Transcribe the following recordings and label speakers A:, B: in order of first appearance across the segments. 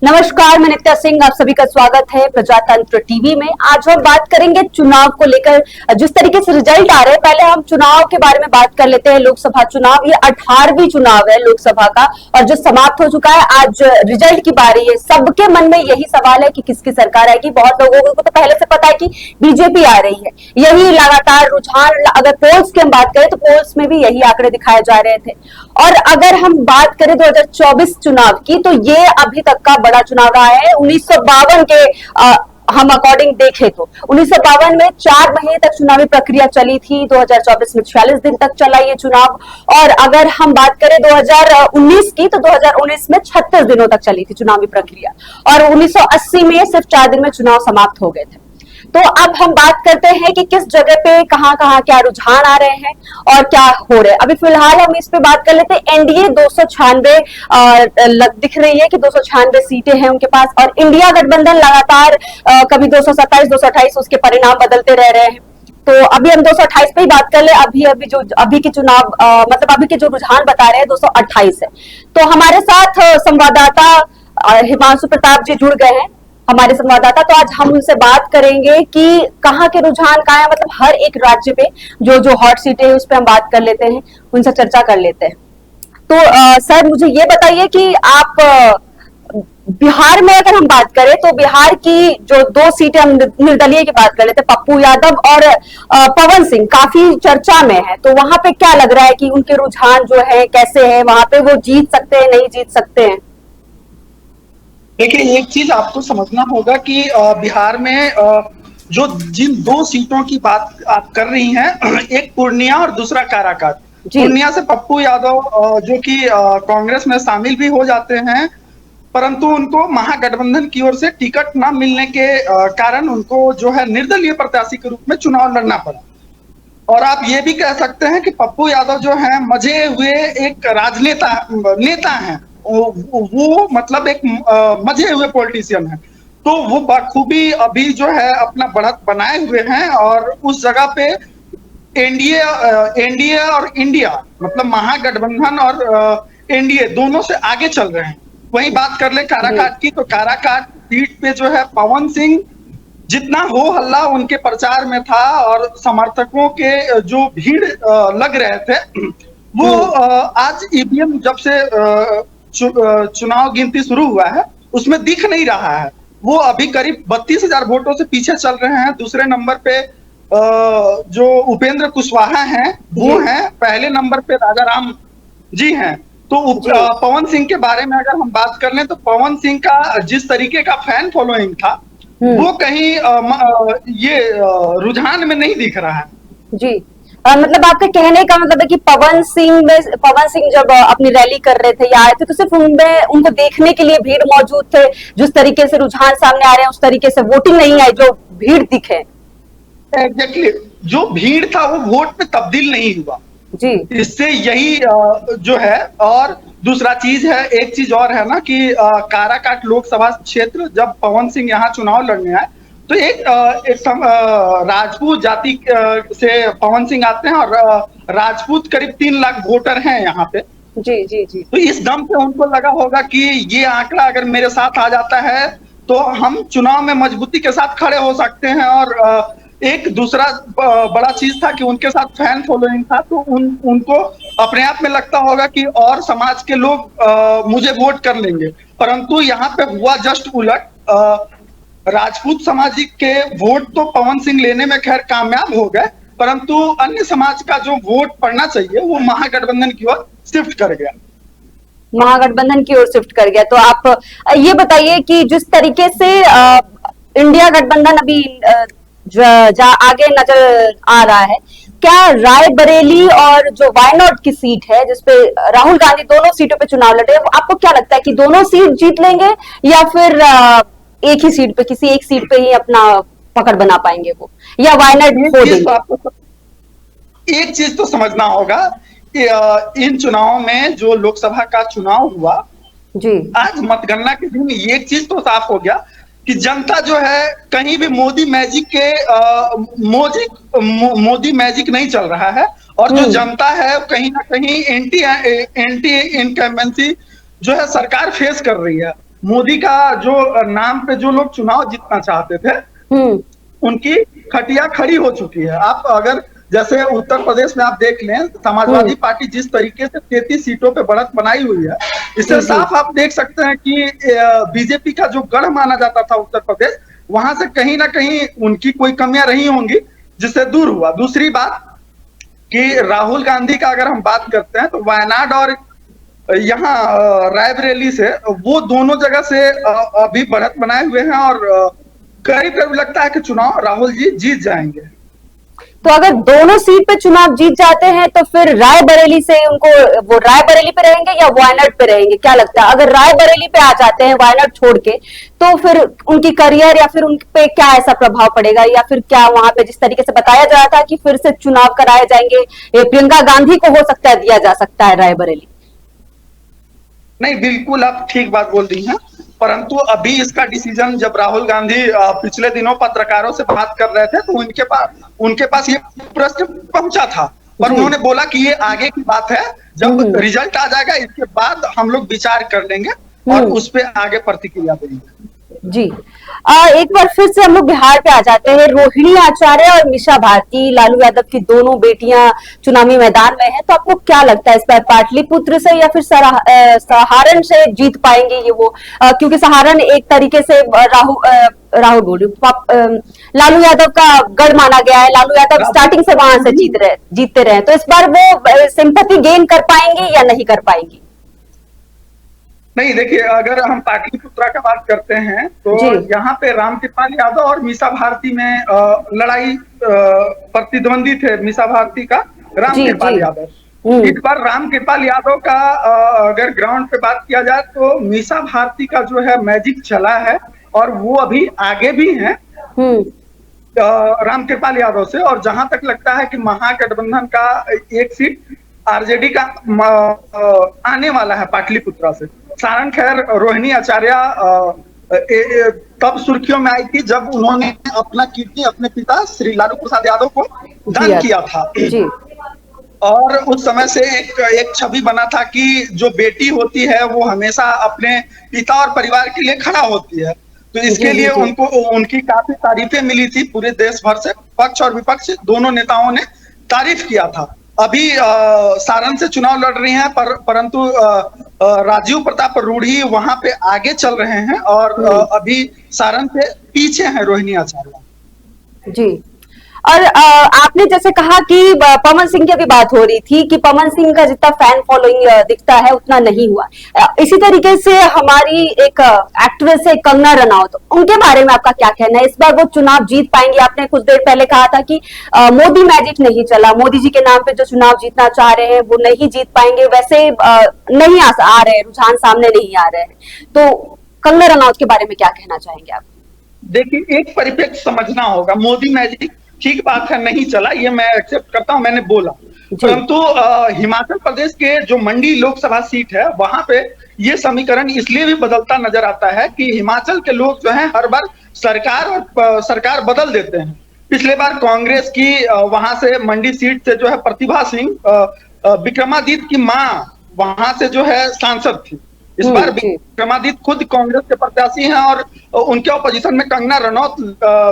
A: नमस्कार, मैं नित्या सिंह, आप सभी का स्वागत है प्रजातंत्र टीवी में। आज हम बात करेंगे चुनाव को लेकर। जिस तरीके से रिजल्ट आ रहे हैं, पहले हम चुनाव के बारे में बात कर लेते हैं। लोकसभा चुनाव, ये 18वीं चुनाव है लोकसभा का, और जो समाप्त हो चुका है, आज रिजल्ट की बारी है। सबके मन में यही सवाल है कि किसकी सरकार आएगी। बहुत लोगों को तो पहले से पता है कि बीजेपी आ रही है। यही लगातार रुझान, अगर पोल्स की हम बात करें तो पोल्स में भी यही आंकड़े दिखाए जा रहे थे। और अगर हम बात करें 2024 चुनाव की, तो ये अभी तक का बड़ा चुनाव रहा है। 1952 के हम अकॉर्डिंग देखें तो 1952 में 4 महीने तक चुनावी प्रक्रिया चली थी। 2024 में 46 दिन तक चला ये चुनाव। और अगर हम बात करें 2019 की, तो 2019 में 36 दिनों तक चली थी चुनावी प्रक्रिया। और 1980 में सिर्फ 4 दिन में चुनाव समाप्त हो गए थे। तो अब हम बात करते हैं कि किस जगह पे कहां कहां क्या रुझान आ रहे हैं और क्या हो रहा है। अभी फिलहाल हम इस पे बात कर लेते हैं। एनडीए 296 दिख रही है कि 296 सीटें हैं उनके पास, और इंडिया गठबंधन लगातार कभी 227, 228 उसके परिणाम बदलते रह रहे हैं। तो अभी हम 228 पे ही बात कर ले। अभी के चुनाव मतलब अभी के जो रुझान बता रहे हैं 228 है। तो हमारे साथ संवाददाता हिमांशु प्रताप जी जुड़ गए हैं, हमारे संवाददाता। तो आज हम उनसे बात करेंगे कि कहाँ के रुझान कहाँ है, मतलब हर एक राज्य पे जो जो हॉट सीटें हैं उस पर हम बात कर लेते हैं, उनसे चर्चा कर लेते हैं। तो सर, मुझे ये बताइए कि आप बिहार में अगर हम बात करें तो बिहार की जो 2 सीटें, हम निर्दलीय की बात कर लेते हैं, पप्पू यादव और पवन सिंह काफी चर्चा में है। तो वहां पे क्या लग रहा है कि उनके रुझान जो है कैसे है, वहां पे वो जीत सकते हैं, नहीं जीत सकते हैं?
B: देखिए, एक चीज आपको समझना होगा कि बिहार में जो जिन 2 सीटों की बात आप कर रही हैं, एक पूर्णिया और दूसरा काराकाट। पूर्णिया से पप्पू यादव जो कि कांग्रेस में शामिल भी हो जाते हैं, परंतु उनको महागठबंधन की ओर से टिकट न मिलने के कारण उनको जो है निर्दलीय प्रत्याशी के रूप में चुनाव लड़ना पड़ा। और आप ये भी कह सकते हैं कि पप्पू यादव जो है मजे हुए एक राजनेता नेता हैं। वो मतलब एक मजे हुए पॉलिटिशियन है। तो वो बखूबी अभी जो है अपना बढ़त बनाए हुए हैं, और उस जगह पे एनडीए और इंडिया, मतलब महागठबंधन और एनडीए दोनों से आगे चल रहे हैं। वहीं बात कर ले काराकाट की, तो काराकाट सीट पे जो है पवन सिंह, जितना हो हल्ला उनके प्रचार में था और समर्थकों के जो भीड़ लग रहे थे, वो आज ईवीएम जब से चुनाव गिनती शुरू हुआ है उसमें दिख नहीं रहा है। वो अभी करीब 32,000 वोटों से पीछे चल रहे हैं। दूसरे नंबर पे जो उपेंद्र कुशवाहा हैं वो हैं। पहले नंबर पे राजाराम जी हैं। तो पवन सिंह के बारे में अगर हम बात कर लें, तो पवन सिंह का जिस तरीके का फैन फॉलोइंग था, वो कहीं ये रुझान में नहीं दिख रहा है।
A: जी, मतलब आपके कहने का मतलब है कि पवन सिंह जब अपनी रैली कर रहे थे या आए थे, तो सिर्फ उनमें उनको देखने के लिए भीड़ मौजूद थे। जिस तरीके से रुझान सामने आ रहे हैं उस तरीके से वोटिंग नहीं आई, जो भीड़ दिखे।
B: एग्जैक्टली, जो भीड़ था वो वोट में तब्दील नहीं हुआ
A: जी।
B: इससे यही जो है। और दूसरा चीज है, एक चीज और है ना कि काराकाट लोकसभा क्षेत्र जब पवन सिंह यहाँ चुनाव लड़ने आए, तो एक राजपूत जाति से पवन सिंह आते हैं, और राजपूत करीब 3 लाख वोटर हैं यहाँ पे।
A: जी जी जी।
B: तो इस दम पे उनको लगा होगा कि ये आंकड़ा अगर मेरे साथ आ जाता है तो हम चुनाव में मजबूती के साथ खड़े हो सकते हैं। और एक दूसरा बड़ा चीज था कि उनके साथ फैन फॉलोइंग था, तो उनको अपने आप में लगता होगा कि और समाज के लोग मुझे वोट कर लेंगे। परंतु यहाँ पे हुआ जस्ट उलट। राजपूत समाज के वोट तो पवन सिंह लेने में खैर कामयाब हो गए, परंतु अन्य समाज का जो वोट पड़ना चाहिए वो महागठबंधन की ओर शिफ्ट कर गया।
A: महागठबंधन की ओर शिफ्ट कर गया। तो आप ये बताइए कि जिस तरीके से इंडिया गठबंधन अभी आगे नजर आ रहा है, क्या रायबरेली और जो वायनाड की सीट है जिसपे राहुल गांधी दोनों सीटों पे चुनाव लड़ रहे हैं, आपको क्या लगता है कि दोनों सीट जीत लेंगे या फिर एक ही सीट पे, किसी एक सीट पे ही अपना पकड़ बना पाएंगे वो, या वायनाड खो देंगे?
B: एक चीज तो समझना होगा कि इन चुनावों में जो लोकसभा का चुनाव हुआ
A: जी,
B: आज मतगणना के दिन एक चीज तो साफ हो गया कि जनता जो है कहीं भी मोदी मैजिक नहीं चल रहा है। और जो जनता है कहीं ना कहीं एंटी इनकम्बेंसी जो है सरकार फेस कर रही है। मोदी का जो नाम पे जो लोग चुनाव जीतना चाहते थे, उनकी खटिया खड़ी हो चुकी है। आप अगर जैसे उत्तर प्रदेश में आप देख लें, समाजवादी पार्टी जिस तरीके से 33 सीटों पे बढ़त बनाई हुई है, इससे
A: जी, जी।
B: साफ आप देख सकते हैं कि बीजेपी का जो गढ़ माना जाता था उत्तर प्रदेश, वहां से कहीं ना कहीं उनकी कोई कमियां रही होंगी, जिससे दूर हुआ। दूसरी बात कि राहुल गांधी का अगर हम बात करते हैं, तो वायनाड और यहाँ रायबरेली से, वो दोनों जगह से अभी बढ़त बनाए हुए हैं, और करीब करीब लगता है कि चुनाव राहुल जी जीत जाएंगे।
A: तो अगर दोनों सीट पे चुनाव जीत जाते हैं तो फिर रायबरेली से उनको, वो रायबरेली पे रहेंगे या वायनाड पे रहेंगे, क्या लगता है? अगर रायबरेली पे आ जाते हैं वायनाड छोड़ के, तो फिर उनकी करियर या फिर उन पे क्या ऐसा प्रभाव पड़ेगा, या फिर क्या वहां पे जिस तरीके से बताया जा रहा था कि फिर से चुनाव कराए जाएंगे, ये प्रियंका गांधी को हो सकता है दिया जा सकता है रायबरेली?
B: नहीं, बिल्कुल आप ठीक बात बोल रही हैं, परंतु अभी इसका डिसीजन जब राहुल गांधी पिछले दिनों पत्रकारों से बात कर रहे थे, तो उनके पास ये प्रश्न पहुंचा था, पर उन्होंने बोला कि ये आगे की बात है, जब रिजल्ट आ जाएगा इसके बाद हम लोग विचार कर लेंगे और उस पे आगे प्रतिक्रिया देंगे।
A: जी। एक बार फिर से हम लोग बिहार पे आ जाते हैं। रोहिणी आचार्य और मीसा भारती, लालू यादव की दोनों बेटियां चुनावी मैदान में हैं, तो आपको क्या लगता है इस बार पाटलिपुत्र से या फिर सहारण से जीत पाएंगे ये वो? क्योंकि सहारण एक तरीके से राहुल बोल रही हूँ, लालू यादव का गढ़ माना गया है। लालू यादव स्टार्टिंग से वहां से जीतते रहे, तो इस बार वो सिंपैथी गेन कर पाएंगे या नहीं कर पाएंगे?
B: नहीं, देखिए, अगर हम पाटलिपुत्रा का बात करते हैं, तो यहाँ पे रामकृपाल यादव और मीसा भारती में लड़ाई, प्रतिद्वंदी थे मीसा भारती का रामकृपाल यादव। इस बार रामकृपाल यादव का अगर ग्राउंड पे बात किया जाए, तो मीसा भारती का जो है मैजिक चला है, और वो अभी आगे भी हैं रामकृपाल यादव से। और जहां तक लगता है कि महागठबंधन का एक सीट आरजेडी का आने वाला है पाटलिपुत्रा से। सारण, खैर, रोहिणी आचार्य तब सुर्खियों में आई थी जब उन्होंने अपना कीर्ति अपने पिता श्री लालू प्रसाद यादव को दान किया था, और उस समय से एक छवि बना था कि जो बेटी होती है वो हमेशा अपने पिता और परिवार के लिए खड़ा होती है। तो इसके लिए उनको उनकी काफी तारीफें मिली थी, पूरे देश भर से पक्ष और विपक्ष दोनों नेताओं ने तारीफ किया था। अभी सारण से चुनाव लड़ रही हैं, परंतु राजीव प्रताप रूढ़ी वहां पे आगे चल रहे हैं, और अभी सारण से पीछे हैं रोहिणी आचार्य।
A: जी। और आपने जैसे कहा कि पवन सिंह की अभी बात हो रही थी कि पवन सिंह का जितना फैन फॉलोइंग दिखता है उतना नहीं हुआ। इसी तरीके से हमारी एक एक्ट्रेस है कंगना रनौत, उनके बारे में आपका क्या कहना है? इस बार वो चुनाव जीत पाएंगी? आपने कुछ देर पहले कहा था कि मोदी मैजिक नहीं चला, मोदी जी के नाम पे जो चुनाव जीतना चाह रहे हैं वो नहीं जीत पाएंगे, वैसे नहीं आ रहे हैं, रुझान सामने नहीं आ रहे हैं। तो कंगना रनौत के बारे में क्या कहना चाहेंगे आप?
B: देखिए, एक परिप्रेक्ष्य समझना होगा। मोदी मैजिक ठीक बात है, नहीं चला, ये मैं एक्सेप्ट करता हूं, मैंने बोला, परंतु हिमाचल प्रदेश के जो मंडी लोकसभा सीट है, वहां पे ये समीकरण इसलिए भी बदलता नजर आता है कि हिमाचल के लोग जो हैं हर बार सरकार बदल देते हैं। पिछले बार कांग्रेस की वहां से मंडी सीट से जो है प्रतिभा सिंह, विक्रमादित्य की मां वहां से जो है सांसद थी। इस बार विक्रमादित्य खुद कांग्रेस के प्रत्याशी हैं, और उनके ऑपोजिशन में कंगना रनौत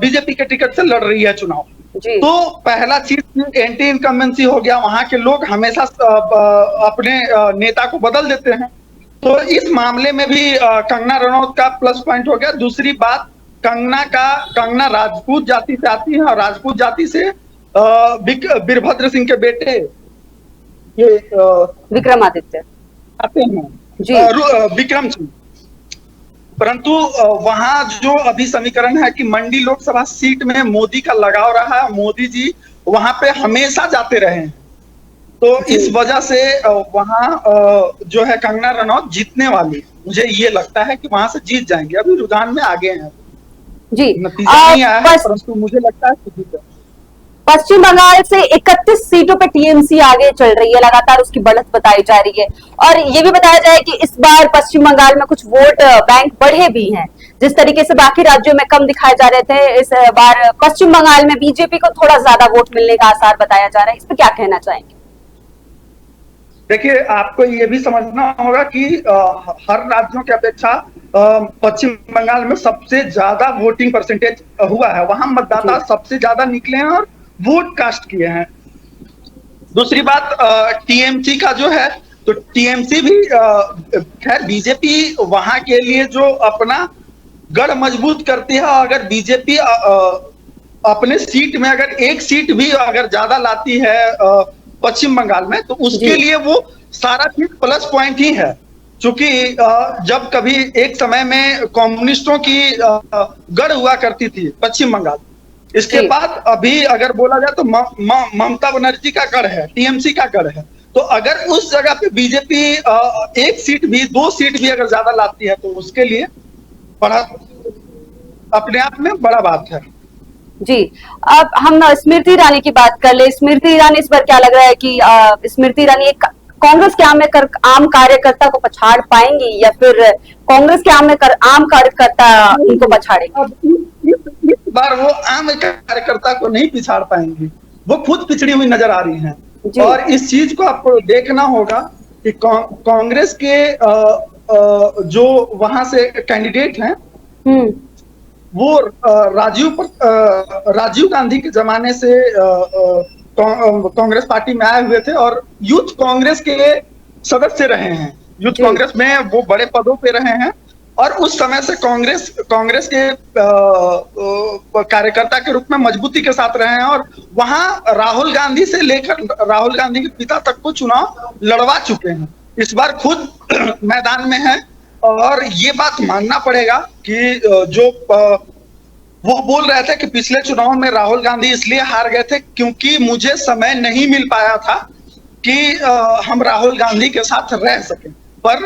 B: बीजेपी के टिकट से लड़ रही है चुनाव। तो पहला चीज एंटी इनकम्बेंसी हो गया, वहां के लोग हमेशा अपने नेता को बदल देते हैं, तो इस मामले में भी कंगना रनौत का प्लस पॉइंट हो गया। दूसरी बात, कंगना राजपूत जाति से आती है, और राजपूत जाति से वीरभद्र सिंह के बेटे ये
A: विक्रमादित्य
B: आते हैं, विक्रम सिंह। परंतु वहां जो अभी समीकरण है कि मंडी लोकसभा सीट में मोदी का लगाव रहा है, मोदी जी वहां पे हमेशा जाते रहे हैं, तो इस वजह से वहां जो है कंगना रनौत जीतने वाली, मुझे ये लगता है कि वहां से जीत जाएंगे। अभी रुझान में आगे हैं
A: जी,
B: नतीजा नहीं आया है, परंतु मुझे लगता है कि जीत जाएंगे।
A: पश्चिम बंगाल से 31 सीटों पे टीएमसी आगे चल रही है, लगातार उसकी बढ़त बताई जा रही है, और ये भी बताया जाए कि इस बार पश्चिम बंगाल में कुछ वोट बैंक बढ़े भी हैं। जिस तरीके से बाकी राज्यों में कम दिखाए जा रहे थे, इस बार पश्चिम बंगाल में बीजेपी को थोड़ा ज्यादा वोट मिलने का आसार बताया जा रहा है। इस पर क्या कहना चाहेंगे?
B: देखिए, आपको ये भी समझना होगा कि हर राज्यों की अपेक्षा पश्चिम बंगाल में सबसे ज्यादा वोटिंग परसेंटेज हुआ है। वहां मतदाता
A: जी
B: सबसे ज्यादा निकले हैं और वोट कास्ट किए हैं। दूसरी बात, टीएमसी का जो है, तो टीएमसी भी खैर बीजेपी वहां के लिए जो अपना गढ़ मजबूत करती है, अगर बीजेपी अपने सीट में अगर एक सीट भी अगर ज्यादा लाती है पश्चिम बंगाल में, तो उसके
A: जी
B: लिए वो सारा चीज प्लस पॉइंट ही है। क्योंकि जब कभी एक समय में कम्युनिस्टों की गढ़ हुआ करती थी पश्चिम बंगाल, इसके
A: जी
B: बाद अभी अगर बोला जाए तो ममता बनर्जी का गढ़ है, टीएमसी का गढ़ है। तो अगर उस जगह पे बीजेपी एक सीट भी, दो सीट भी अगर ज्यादा लाती है, तो उसके लिए बड़ा, अपने आप में बड़ा बात है।
A: जी। अब हम स्मृति ईरानी की बात कर ले। स्मृति ईरानी, इस बार क्या लग रहा है कि स्मृति ईरानी एक कांग्रेस के आम कार्यकर्ता को पछाड़ पाएंगी, या फिर कांग्रेस के आम कार्यकर्ता उनको पछाड़ेंगे?
B: अब इस बार वो आम कार्यकर्ता को नहीं पिछाड़ पाएंगी, वो खुद पिछड़ी हुई नजर आ रही हैं।
A: जी
B: और इस चीज को आपको देखना होगा कि कांग्रेस के जो वहां से कैंडिडेट हैं,
A: हम्म
B: वो राजीव गांधी के जमाने से कांग्रेस पार्टी में आए हुए थे और यूथ कांग्रेस के सदस्य रहे हैं। यूथ
A: जी
B: कांग्रेस में वो बड़े पदों पे रहे हैं और उस समय से कांग्रेस के कार्यकर्ता के रूप में मजबूती के साथ रहे हैं और वहां राहुल गांधी से लेकर राहुल गांधी के पिता तक को चुनाव लड़वा चुके हैं। इस बार खुद मैदान में है और ये बात मानना पड़ेगा कि जो वो बोल रहे थे कि पिछले चुनाव में राहुल गांधी इसलिए हार गए थे क्योंकि मुझे समय नहीं मिल पाया था कि हम राहुल गांधी के साथ रह सकें। पर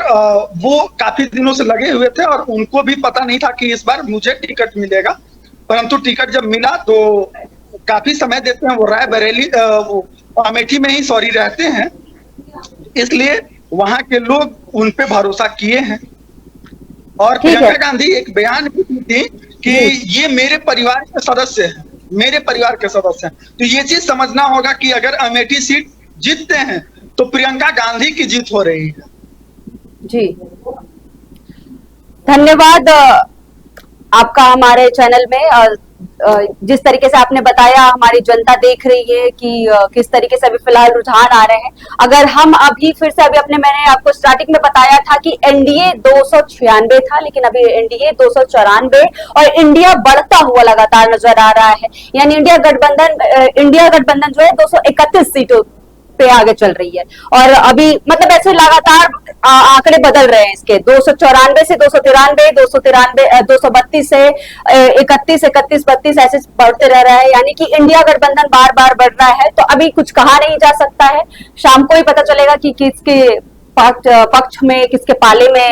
B: वो काफी दिनों से लगे हुए थे और उनको भी पता नहीं था कि इस बार मुझे टिकट मिलेगा, परंतु टिकट जब मिला तो काफी समय देते हैं। वो रायबरेली, अमेठी में ही रहते हैं, इसलिए वहां के लोग उन पे भरोसा किए हैं। और प्रियंका गांधी एक बयान भी दी थी कि ये मेरे परिवार के सदस्य हैं, मेरे परिवार के सदस्य हैं। तो ये चीज समझना होगा कि अगर अमेठी सीट जीतते हैं तो प्रियंका गांधी की जीत हो रही है।
A: जी, धन्यवाद आपका हमारे चैनल में। जिस तरीके से आपने बताया, हमारी जनता देख रही है कि किस तरीके से अभी फिलहाल रुझान आ रहे हैं। अगर हम अभी फिर से मैंने आपको स्टार्टिंग में बताया था कि एनडीए 296 था, लेकिन अभी एनडीए 294 और इंडिया बढ़ता हुआ लगातार नजर आ रहा है। यानी इंडिया गठबंधन जो है 231 सीटों पे आगे चल रही है। और अभी मतलब ऐसे लगातार आंकड़े बदल रहे हैं इसके, 294 से 293, 232 से 31, 32 ऐसे बढ़ते रह रहा है। यानी कि इंडिया गठबंधन बार बार बढ़ रहा है। तो अभी कुछ कहा नहीं जा सकता है, शाम को ही पता चलेगा कि किसके पक्ष में, किसके पाले में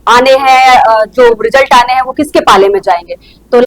A: आने हैं, जो रिजल्ट आने हैं वो किसके पाले में जाएंगे। तो